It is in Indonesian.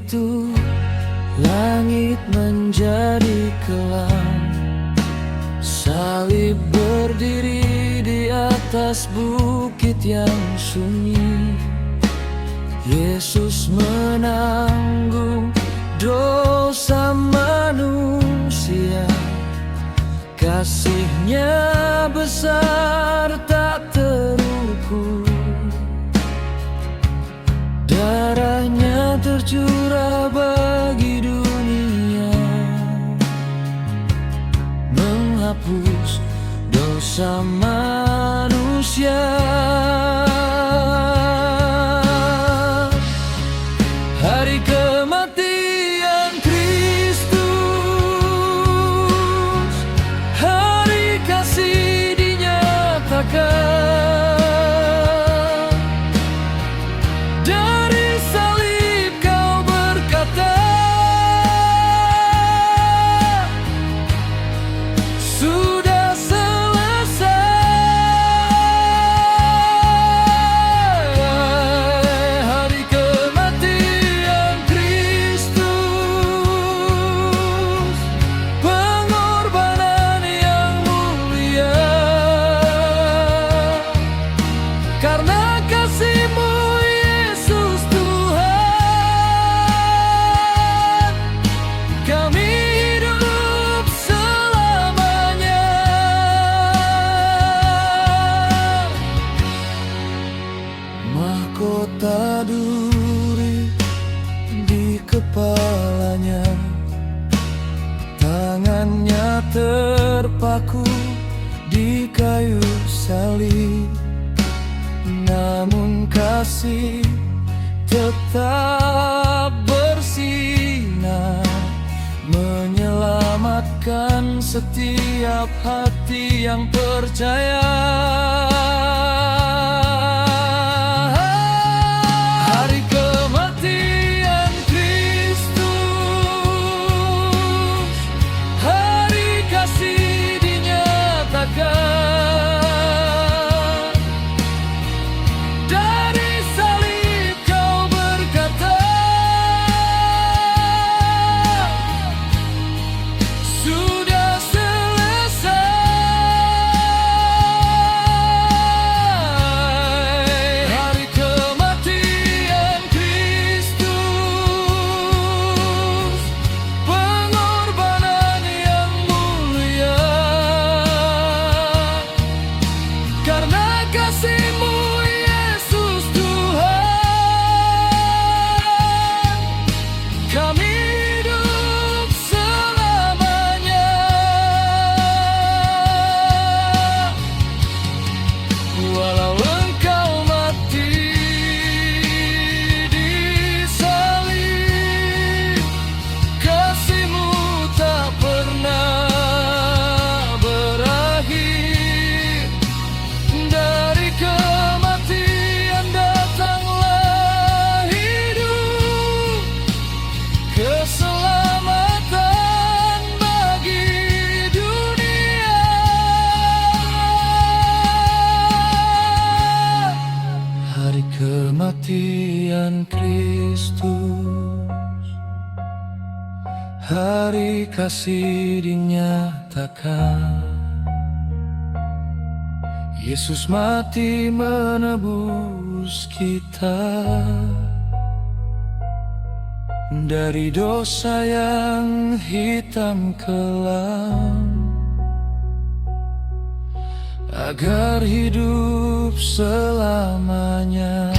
itu langit menjadi kelam, salib berdiri di atas bukit yang sunyi. Yesus menanggung dosa manusia, kasih-Nya besar tak terukur. Darah-Nya tercurah bagi dunia, menghapus dosa manusia. Hari kematian Kristus, hari kasih dinyatakan. Dari salib Kau berkata, sudah selesai. Hari kematian Kristus, pengorbanan yang mulia. Karena kasih-Mu Yesus Tuhan, kami hidup selamanya. Mahkota duri di kepalanya, tangannya terpaku di kayu salib. Namun kasih tetap bersinar, menyelamatkan setiap hati yang percaya. Hari kematian Kristus, hari kasih dinyatakan. Dari salib Kau berkata, sudah selesai. Hari kematian Kristus, pengorbanan yang mulia. Karena kasih-Mu Yesus Tuhan, kami hidup selamanya. Walau Engkau mati di salib, kasih-Mu tak pernah berakhir. Dari kematian datanglah hidup, keselamatan bagi dunia. Hari kematian Kristus, hari kasih dinyatakan. Yesus mati menebus kita dari dosa yang hitam kelam, agar hidup selamanya.